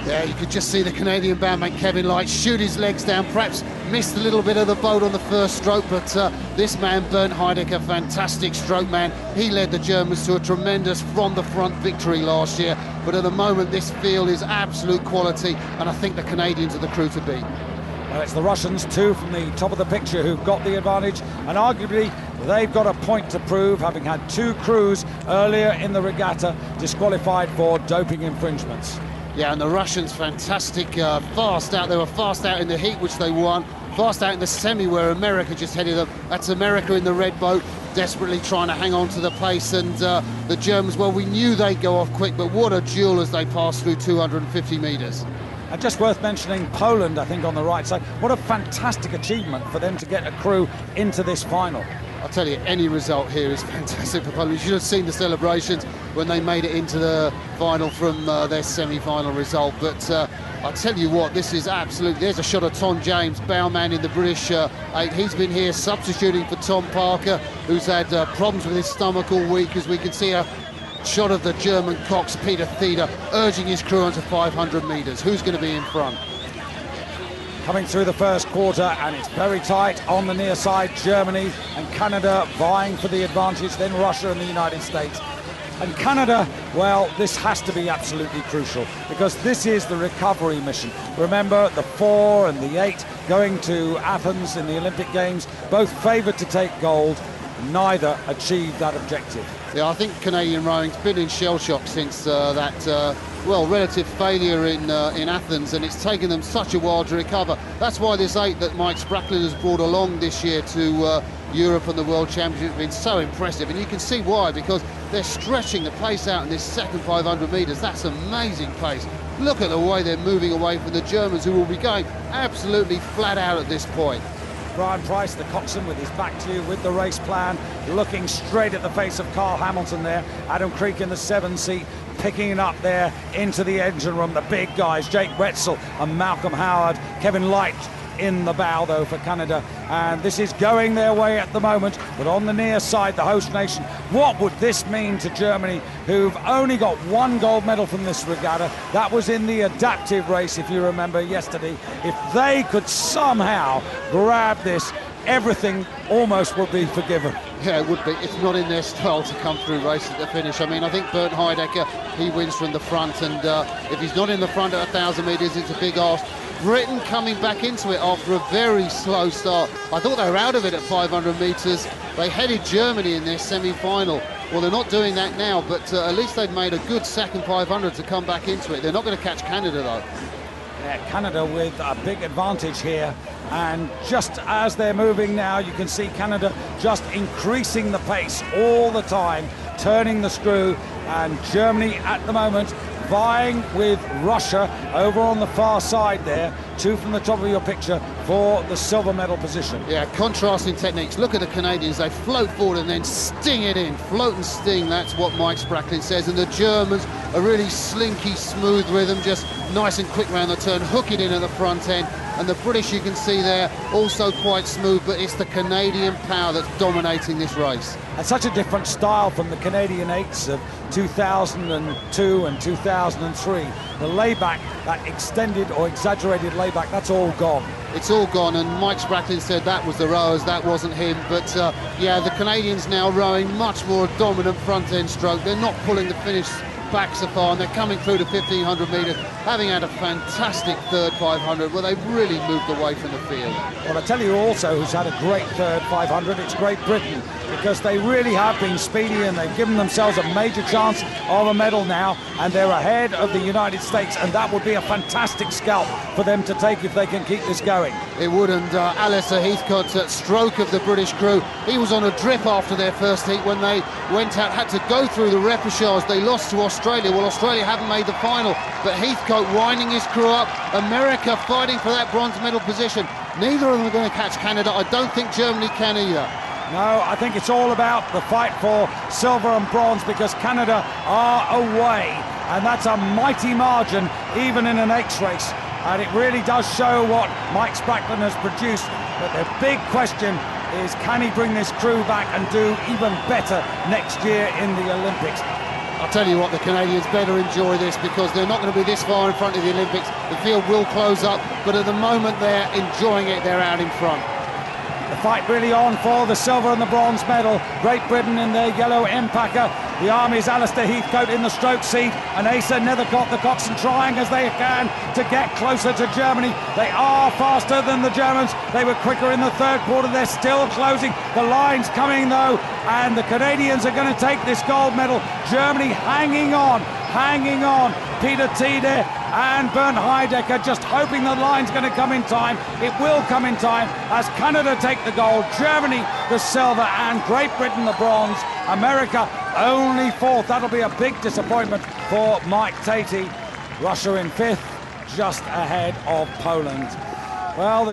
Yeah, you could just see the Canadian bandmate Kevin Light shoot his legs down, perhaps missed a little bit of the boat on the first stroke, but this man, Bernd Heidegger, fantastic stroke man. He led the Germans to a tremendous from-the-front victory last year, but at the moment this field is absolute quality, and I think the Canadians are the crew to beat. Well, it's the Russians, too, from the top of the picture, who've got the advantage, and arguably they've got a point to prove, having had two crews earlier in the regatta disqualified for doping infringements. Yeah, and the Russians, fantastic, fast out. They were fast out in the heat, which they won. Fast out in the semi, where America just headed them. That's America in the red boat, desperately trying to hang on to the place. And the Germans, well, we knew they'd go off quick, but what a duel as they passed through 250 metres. And just worth mentioning Poland, I think, on the right side. What a fantastic achievement for them to get a crew into this final. I'll tell you, any result here is fantastic for Poland. You should have seen the celebrations when they made it into the final from their semi-final result. But I'll tell you what, this is absolute. There's a shot of Tom James, bowman in the British 8. He's been here substituting for Tom Parker, who's had problems with his stomach all week, as we can see a shot of the German Cox, Peter Thiede, urging his crew onto 500 metres. Who's going to be in front? Coming through the first quarter, and it's very tight on the near side. Germany and Canada vying for the advantage, then Russia and the United States. And Canada, well, this has to be absolutely crucial, because this is the recovery mission. Remember, the 4 and the 8 going to Athens in the Olympic Games, both favoured to take gold, neither achieved that objective. Yeah, I think Canadian rowing's been in shell shock since that relative failure in Athens, and it's taken them such a while to recover. That's why this 8 that Mike Spracklin has brought along this year to Europe and the World Championship has been so impressive, and you can see why, because they're stretching the pace out in this second 500 metres. That's amazing pace. Look at the way they're moving away from the Germans, who will be going absolutely flat out at this point. Brian Price, the coxswain, with his back to you with the race plan, looking straight at the face of Carl Hamilton there. Adam Creek in the 7 seat, picking it up there into the engine room. The big guys, Jake Wetzel and Malcolm Howard. Kevin Light in the bow, though, for Canada. And this is going their way at the moment, but on the near side, the host nation. What would this mean to Germany, who've only got 1 gold medal from this regatta? That was in the adaptive race, if you remember yesterday. If they could somehow grab this, everything almost would be forgiven. Yeah, it would be. It's not in their style to come through race at the finish. I mean, I think Bernd Heidegger, he wins from the front, and if he's not in the front at 1,000 metres, it's a big ask. Britain coming back into it after a very slow start. I thought they were out of it at 500 metres. They headed Germany in their semi-final. Well, they're not doing that now, but at least they've made a good second 500 to come back into it. They're not going to catch Canada, though. Yeah, Canada with a big advantage here, and just as they're moving now, you can see Canada just increasing the pace all the time, turning the screw, and Germany at the moment vying with Russia over on the far side there, 2 from the top of your picture, for the silver medal position. Yeah, contrasting techniques. Look at the Canadians. They float forward and then sting it in. Float and sting, that's what Mike Spracklin says. And the Germans, a really slinky, smooth rhythm, just nice and quick round the turn, hook it in at the front end. And the British, you can see there, also quite smooth, but it's the Canadian power that's dominating this race. And such a different style from the Canadian 8s of 2002 and 2003. The layback, that extended or exaggerated layback, that's all gone. It's all gone, and Mike Spracklin said that was the rowers, that wasn't him. But yeah, the Canadians now rowing much more dominant front-end stroke. They're not pulling the finish back so far, and they're coming through to 1,500 metres, having had a fantastic third 500. Well, they've really moved away from the field. Well, I tell you also who's had a great third 500, it's Great Britain, because they really have been speedy, and they've given themselves a major chance of a medal now, and they're ahead of the United States, and that would be a fantastic scalp for them to take if they can keep this going. It would, and Alistair Heathcote, stroke of the British crew, he was on a drip after their first heat when they went out, had to go through the repechage. They lost to Australia. Well, Australia haven't made the final, but Heathcote winding his crew up. America fighting for that bronze medal position. Neither of them are going to catch Canada. I don't think Germany can either. No, I think it's all about the fight for silver and bronze, because Canada are away, and that's a mighty margin even in an 8s race, and it really does show what Mike Spracklin has produced. But the big question is, can he bring this crew back and do even better next year in the Olympics? I'll tell you what, the Canadians better enjoy this, because they're not going to be this far in front of the Olympics. The field will close up, but at the moment they're enjoying it, they're out in front. The fight really on for the silver and the bronze medal. Great Britain in their yellow Empacher. The Army's Alistair Heathcote in the stroke seat, and Asa Nethercott, the coxswain, trying as they can to get closer to Germany. They are faster than the Germans. They were quicker in the third quarter. They're still closing. The line's coming though, and the Canadians are going to take this gold medal. Germany hanging on, hanging on. Peter Tede and Bernd Heidecker just hoping the line's going to come in time. It will come in time as Canada take the gold, Germany the silver, and Great Britain the bronze. America only fourth. That'll be a big disappointment for Mike Tatey. Russia in fifth, just ahead of Poland. Well,